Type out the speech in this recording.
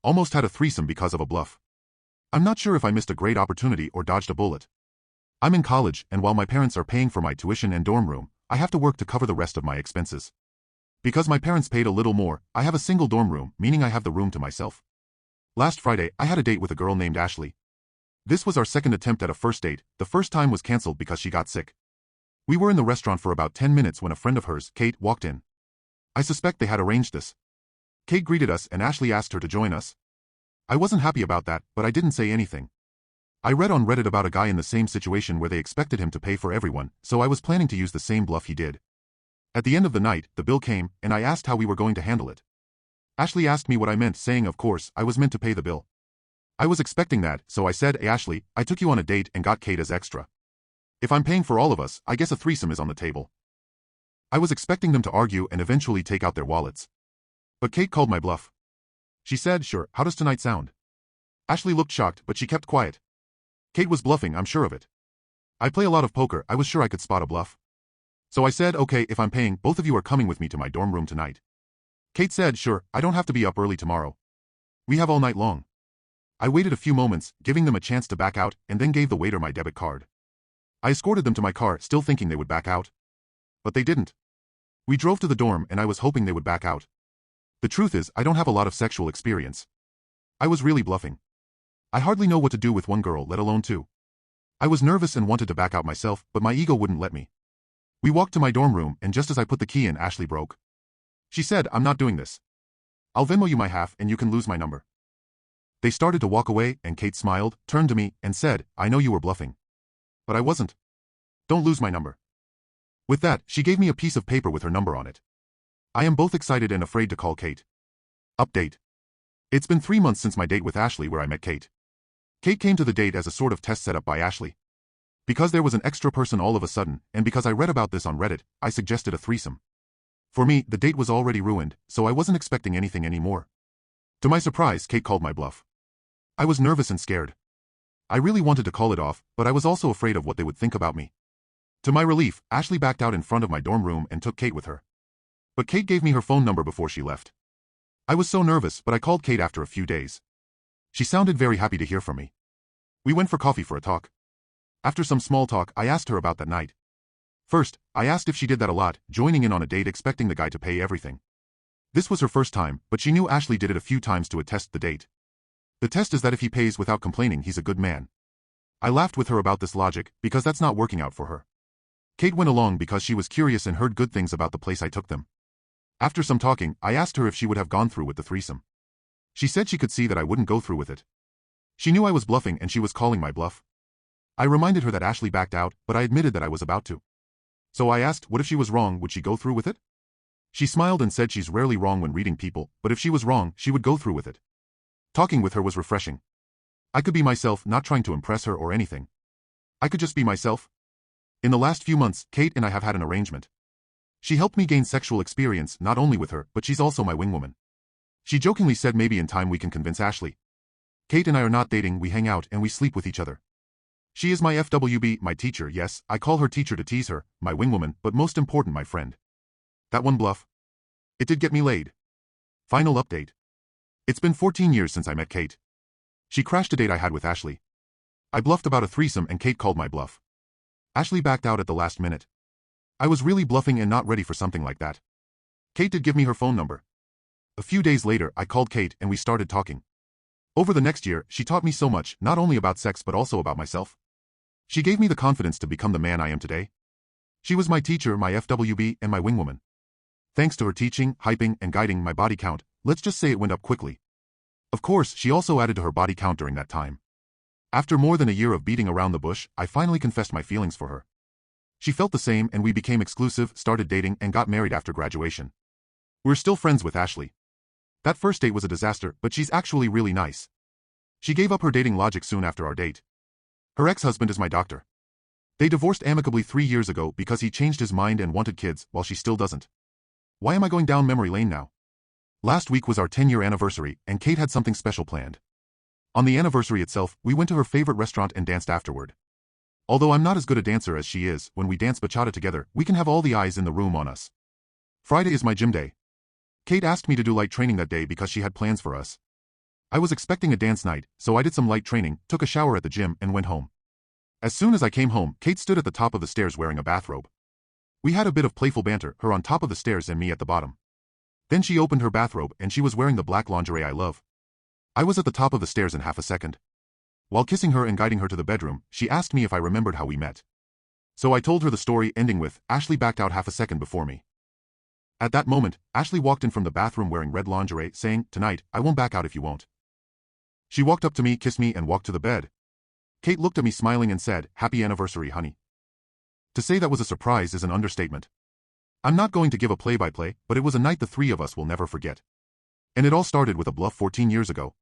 Almost had a threesome because of a bluff. I'm not sure if I missed a great opportunity or dodged a bullet. I'm in college, and while my parents are paying for my tuition and dorm room, I have to work to cover the rest of my expenses. Because my parents paid a little more, I have a single dorm room, meaning I have the room to myself. Last Friday, I had a date with a girl named Ashley. This was our second attempt at a first date. The first time was cancelled because she got sick. We were in the restaurant for about 10 minutes when a friend of hers, Kate, walked in. I suspect they had arranged this. Kate greeted us and Ashley asked her to join us. I wasn't happy about that, but I didn't say anything. I read on Reddit about a guy in the same situation where they expected him to pay for everyone, so I was planning to use the same bluff he did. At the end of the night, the bill came, and I asked how we were going to handle it. Ashley asked me what I meant, saying of course, I was meant to pay the bill. I was expecting that, so I said, "Hey Ashley, I took you on a date and got Kate as extra. If I'm paying for all of us, I guess a threesome is on the table." I was expecting them to argue and eventually take out their wallets. But Kate called my bluff. She said, "Sure, how does tonight sound?" Ashley looked shocked, but she kept quiet. Kate was bluffing, I'm sure of it. I play a lot of poker, I was sure I could spot a bluff. So I said, "Okay, if I'm paying, both of you are coming with me to my dorm room tonight." Kate said, "Sure, I don't have to be up early tomorrow. We have all night long." I waited a few moments, giving them a chance to back out, and then gave the waiter my debit card. I escorted them to my car, still thinking they would back out. But they didn't. We drove to the dorm and I was hoping they would back out. The truth is, I don't have a lot of sexual experience. I was really bluffing. I hardly know what to do with one girl, let alone two. I was nervous and wanted to back out myself, but my ego wouldn't let me. We walked to my dorm room, and just as I put the key in, Ashley broke. She said, "I'm not doing this. I'll Venmo you my half and you can lose my number." They started to walk away, and Kate smiled, turned to me, and said, "I know you were bluffing. But I wasn't. Don't lose my number." With that, she gave me a piece of paper with her number on it. I am both excited and afraid to call Kate. Update. It's been 3 months since my date with Ashley where I met Kate. Kate came to the date as a sort of test set up by Ashley. Because there was an extra person all of a sudden, and because I read about this on Reddit, I suggested a threesome. For me, the date was already ruined, so I wasn't expecting anything anymore. To my surprise, Kate called my bluff. I was nervous and scared. I really wanted to call it off, but I was also afraid of what they would think about me. To my relief, Ashley backed out in front of my dorm room and took Kate with her. But Kate gave me her phone number before she left. I was so nervous, but I called Kate after a few days. She sounded very happy to hear from me. We went for coffee for a talk. After some small talk, I asked her about that night. First, I asked if she did that a lot, joining in on a date expecting the guy to pay everything. This was her first time, but she knew Ashley did it a few times to attest the date. The test is that if he pays without complaining, he's a good man. I laughed with her about this logic, because that's not working out for her. Kate went along because she was curious and heard good things about the place I took them. After some talking, I asked her if she would have gone through with the threesome. She said she could see that I wouldn't go through with it. She knew I was bluffing and she was calling my bluff. I reminded her that Ashley backed out, but I admitted that I was about to. So I asked, what if she was wrong, would she go through with it? She smiled and said she's rarely wrong when reading people, but if she was wrong, she would go through with it. Talking with her was refreshing. I could be myself, not trying to impress her or anything. I could just be myself. In the last few months, Kate and I have had an arrangement. She helped me gain sexual experience, not only with her, but she's also my wingwoman. She jokingly said maybe in time we can convince Ashley. Kate and I are not dating, we hang out and we sleep with each other. She is my FWB, my teacher, yes, I call her teacher to tease her, my wingwoman, but most important, my friend. That one bluff. It did get me laid. Final update. It's been 14 years since I met Kate. She crashed a date I had with Ashley. I bluffed about a threesome and Kate called my bluff. Ashley backed out at the last minute. I was really bluffing and not ready for something like that. Kate did give me her phone number. A few days later, I called Kate and we started talking. Over the next year, she taught me so much, not only about sex but also about myself. She gave me the confidence to become the man I am today. She was my teacher, my FWB, and my wingwoman. Thanks to her teaching, hyping, and guiding my body count, let's just say it went up quickly. Of course, she also added to her body count during that time. After more than a year of beating around the bush, I finally confessed my feelings for her. She felt the same and we became exclusive, started dating, and got married after graduation. We're still friends with Ashley. That first date was a disaster, but she's actually really nice. She gave up her dating logic soon after our date. Her ex-husband is my doctor. They divorced amicably 3 years ago because he changed his mind and wanted kids, while she still doesn't. Why am I going down memory lane now? Last week was our 10-year anniversary, and Kate had something special planned. On the anniversary itself, we went to her favorite restaurant and danced afterward. Although I'm not as good a dancer as she is, when we dance bachata together, we can have all the eyes in the room on us. Friday is my gym day. Kate asked me to do light training that day because she had plans for us. I was expecting a dance night, so I did some light training, took a shower at the gym, and went home. As soon as I came home, Kate stood at the top of the stairs wearing a bathrobe. We had a bit of playful banter, her on top of the stairs and me at the bottom. Then she opened her bathrobe and she was wearing the black lingerie I love. I was at the top of the stairs in half a second. While kissing her and guiding her to the bedroom, she asked me if I remembered how we met. So I told her the story, ending with, Ashley backed out half a second before me. At that moment, Ashley walked in from the bathroom wearing red lingerie, saying, "Tonight, I won't back out if you won't." She walked up to me, kissed me, and walked to the bed. Kate looked at me smiling and said, "Happy anniversary, honey." To say that was a surprise is an understatement. I'm not going to give a play-by-play, but it was a night the three of us will never forget. And it all started with a bluff 14 years ago.